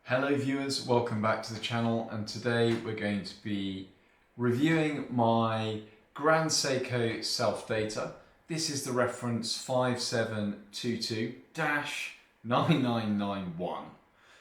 Hello viewers, welcome back to the channel, and today we're going to be reviewing my Grand Seiko Self Dater. This is the reference 5722-9991.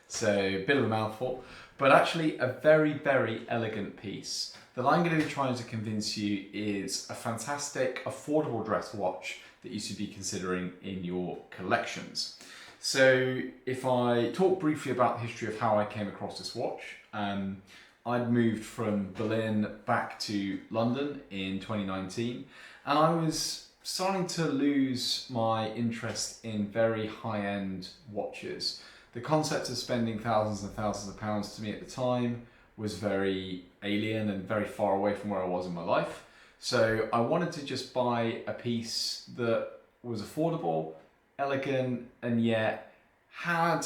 So a bit of a mouthful, but actually a very elegant piece that I'm going to be trying to convince you is a fantastic, affordable dress watch that you should be considering in your collections. So if I talk briefly about the history of how I came across this watch, I'd moved from Berlin back to London in 2019, and I was starting to lose my interest in very high-end watches. The concept of spending thousands and thousands of pounds to me at the time was very alien and very far away from where I was in my life. So I wanted to just buy a piece that was affordable, elegant, and yet had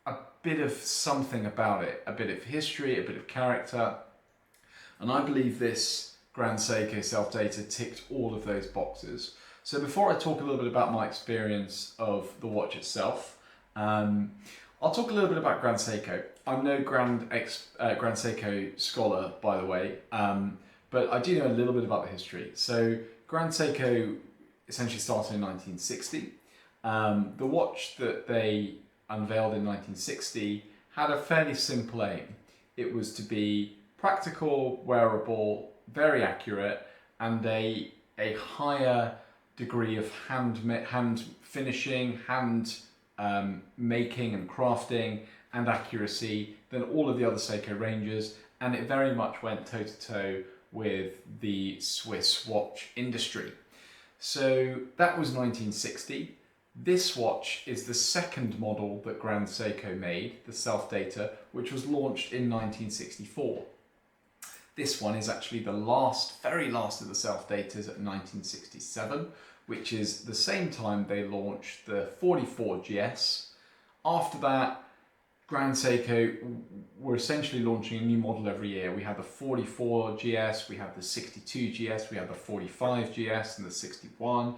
a bit of something about it, a bit of history, a bit of character. And I believe this Grand Seiko Self Dater ticked all of those boxes. So before I talk a little bit about my experience of the watch itself, I'll talk a little bit about Grand Seiko. I'm no Grand Seiko scholar, by the way, but I do know a little bit about the history. So Grand Seiko essentially started in 1960. The watch that they unveiled in 1960 had a fairly simple aim. It was to be practical, wearable, very accurate, and a higher degree of hand finishing, making and crafting and accuracy than all of the other Seiko ranges, and it very much went toe to toe with the Swiss watch industry. So that was 1960. This watch is the second model that Grand Seiko made, the Self Dater, which was launched in 1964. This one is actually the very last of the Self Daters at 1967, which is the same time they launched the 44 GS. After that, Grand Seiko were essentially launching a new model every year. We had the 44 GS, we had the 62 GS, we had the 45 GS and the 61.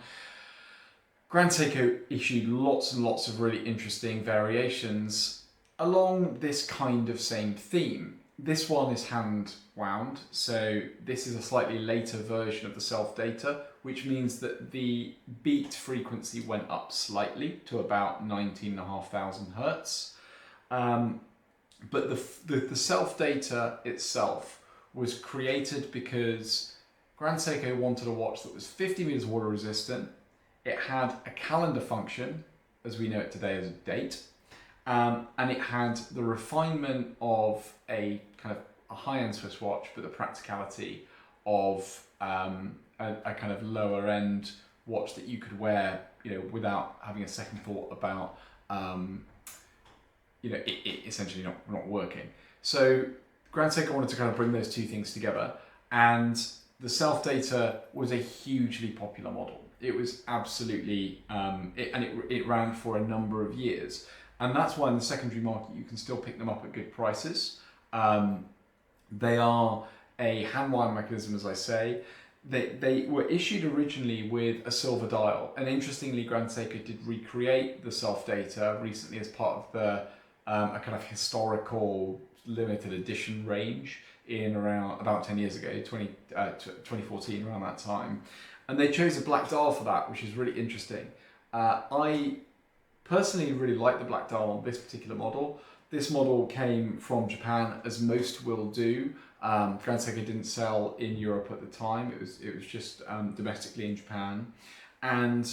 Grand Seiko issued lots and lots of really interesting variations along this kind of same theme. This one is hand wound, so this is a slightly later version of the Self Dater, which means that the beat frequency went up slightly to about 19,500 hertz. But the Self Dater itself was created because Grand Seiko wanted a watch that was 50 meters water resistant. It had a calendar function, as we know it today as a date, and it had the refinement of a kind of a high-end Swiss watch, but the practicality of a kind of lower-end watch that you could wear, without having a second thought about, it essentially not working. So Grand Seiko wanted to kind of bring those two things together, and the Self Dater was a hugely popular model. It was absolutely, it ran for a number of years. And that's why in the secondary market you can still pick them up at good prices. They are a hand wound mechanism, as I say. They were issued originally with a silver dial. And interestingly, Grand Seiko did recreate the Self Dater recently as part of a kind of historical limited edition range in around about 10 years ago, 2014, around that time. And they chose a black dial for that, which is really interesting. I personally really like the black dial on this particular model. This model came from Japan, as most will do. Grand Seiko didn't sell in Europe at the time. It was just domestically in Japan. And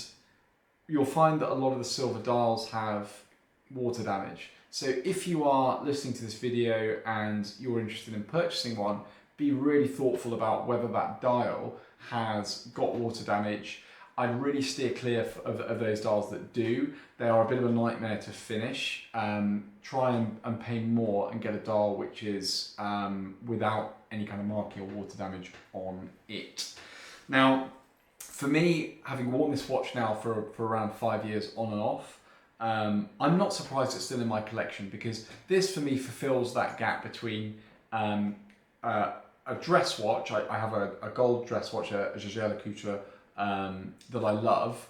you'll find that a lot of the silver dials have water damage. So if you are listening to this video and you're interested in purchasing one, be really thoughtful about whether that dial has got water damage. I'd really steer clear of those dials that do. They are a bit of a nightmare to finish. Try and pay more and get a dial which is without any kind of marking or water damage on it. Now, for me, having worn this watch now for around 5 years on and off, I'm not surprised it's still in my collection, because this for me fulfills that gap between a dress watch. I have a gold dress watch, a Jaeger-LeCoultre, that I love,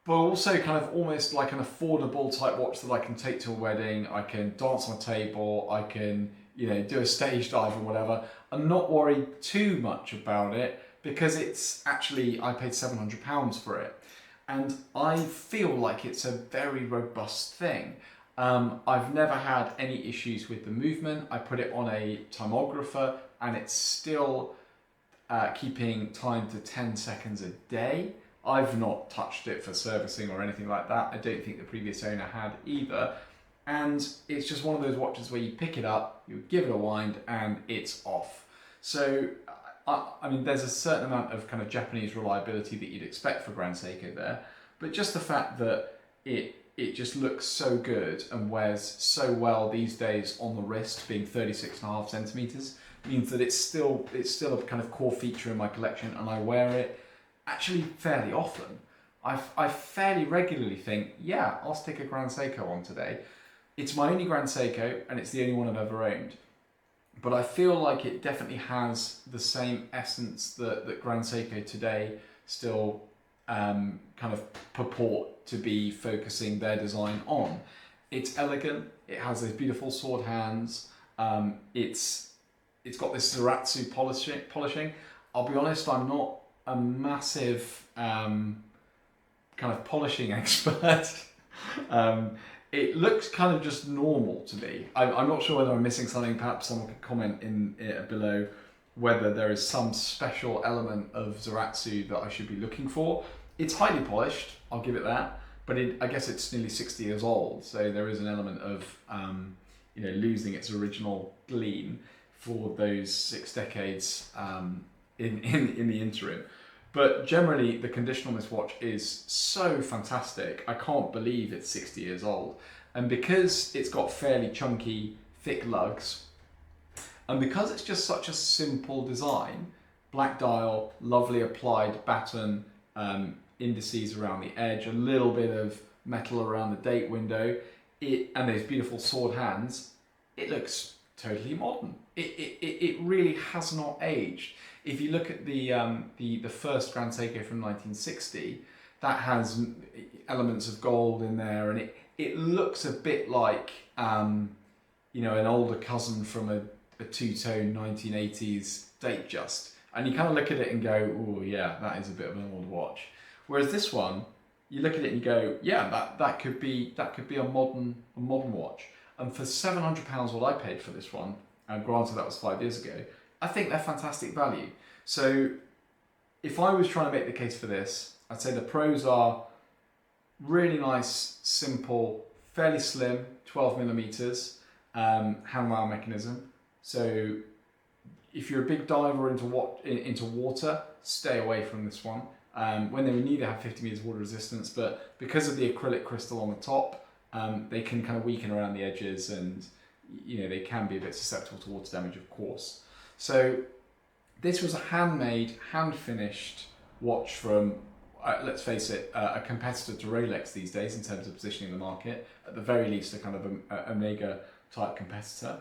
but also kind of almost like an affordable type watch that I can take to a wedding. I can dance on a table. I can, do a stage dive or whatever, and not worry too much about it because it's actually, I paid £700 for it. And I feel like it's a very robust thing. I've never had any issues with the movement. I put it on a timographer and it's still keeping time to 10 seconds a day. I've not touched it for servicing or anything like that. I don't think the previous owner had either. And it's just one of those watches where you pick it up, you give it a wind, and it's off. So, I mean, there's a certain amount of kind of Japanese reliability that you'd expect for Grand Seiko there, but just the fact that it just looks so good and wears so well these days on the wrist, being 36.5 centimeters, means that it's still a kind of core feature in my collection, and I wear it actually fairly often. I fairly regularly think, yeah, I'll stick a Grand Seiko on today. It's my only Grand Seiko, and it's the only one I've ever owned. But I feel like it definitely has the same essence that Grand Seiko today still kind of purport to be focusing their design on. It's elegant, it has those beautiful sword hands, it's got this Zaratsu polishing. I'll be honest, I'm not a massive kind of polishing expert. It looks kind of just normal to me. I'm not sure whether I'm missing something. Perhaps someone could comment in below whether there is some special element of Zaratsu that I should be looking for. It's highly polished, I'll give it that, but I guess it's nearly 60 years old, so there is an element of losing its original gleam for those 6 decades in the interim. But generally, the condition on this watch is so fantastic. I can't believe it's 60 years old. And because it's got fairly chunky, thick lugs, and because it's just such a simple design, black dial, lovely applied batten, indices around the edge, a little bit of metal around the date window, and those beautiful sword hands, it looks totally modern. It really has not aged. If you look at the first Grand Seiko from 1960, that has elements of gold in there, and it looks a bit like an older cousin from a two-tone 1980s Datejust, and you kind of look at it and go, oh yeah, that is a bit of an old watch. Whereas this one, you look at it and you go, yeah, that could be a modern watch. And for £700, what I paid for this one, and granted that was 5 years ago, I think they're fantastic value. So if I was trying to make the case for this, I'd say the pros are really nice, simple, fairly slim, 12mm hand wound mechanism. So if you're a big diver into water, stay away from this one. When they were new, they have 50 meters water resistance, but because of the acrylic crystal on the top, they can kind of weaken around the edges, and they can be a bit susceptible to water damage, of course. So this was a handmade, hand-finished watch from, let's face it, a competitor to Rolex these days in terms of positioning in the market. At the very least, a kind of a Omega type competitor.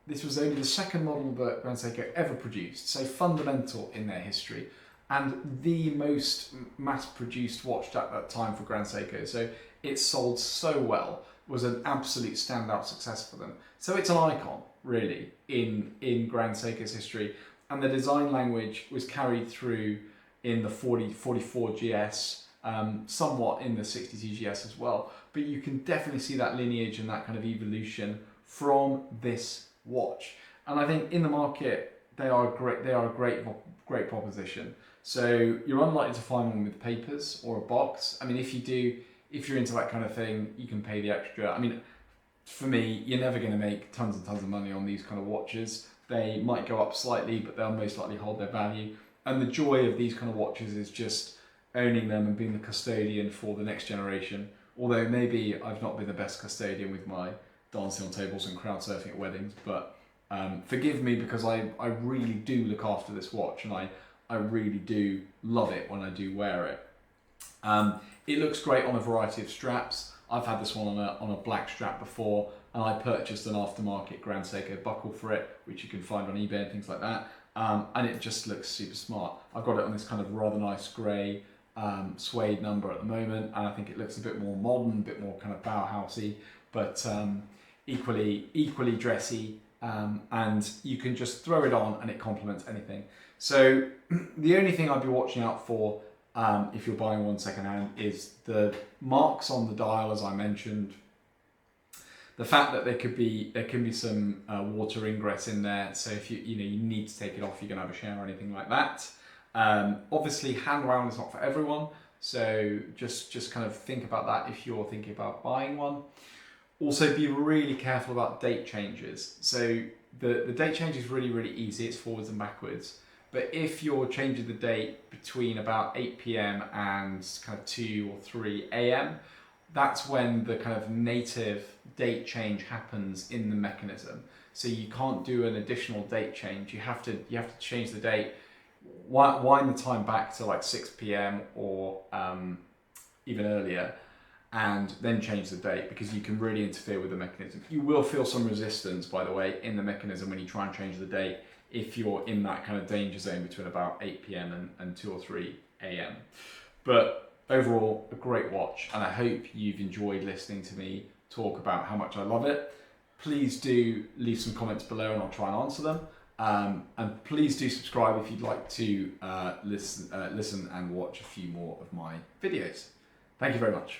This was only the second model that Grand Seiko ever produced, so fundamental in their history, and the most mass-produced watch at that time for Grand Seiko. So it sold so well, was an absolute standout success for them. So it's an icon, really, in Grand Seiko's history. And the design language was carried through in the 44 GS, somewhat in the 62 GS as well. But you can definitely see that lineage and that kind of evolution from this watch. And I think in the market, they are a great proposition. So you're unlikely to find one with papers or a box. I mean, if you do, if you're into that kind of thing, you can pay the extra. I mean, for me, you're never going to make tons and tons of money on these kind of watches. They might go up slightly, but they'll most likely hold their value. And the joy of these kind of watches is just owning them and being the custodian for the next generation. Although maybe I've not been the best custodian with my dancing on tables and crowd surfing at weddings, but forgive me, because I really do look after this watch, and I really do love it when I do wear it. It looks great on a variety of straps. I've had this one on a black strap before, and I purchased an aftermarket Grand Seiko buckle for it, which you can find on eBay and things like that. And it just looks super smart. I've got it on this kind of rather nice grey suede number at the moment, and I think it looks a bit more modern, a bit more kind of Bauhausy, but equally dressy, and you can just throw it on and it complements anything. So the only thing I'd be watching out for if you're buying one secondhand is the marks on the dial, as I mentioned. The fact that there can be some water ingress in there, so if you need to take it off, you're gonna have a shower or anything like that. Obviously, hand wound is not for everyone, so just kind of think about that if you're thinking about buying one. Also, be really careful about date changes. So the date change is really easy. It's forwards and backwards. But if you're changing the date between about 8 p.m. and kind of 2 or 3 a.m., that's when the kind of native date change happens in the mechanism. So you can't do an additional date change. You have to change the date, wind the time back to like 6 p.m. or even earlier, and then change the date, because you can really interfere with the mechanism. You will feel some resistance, by the way, in the mechanism when you try and change the date if you're in that kind of danger zone between about 8 p.m. and 2 or 3 a.m. But overall, a great watch, and I hope you've enjoyed listening to me talk about how much I love it. Please do leave some comments below and I'll try and answer them. And please do subscribe if you'd like to listen and watch a few more of my videos. Thank you very much.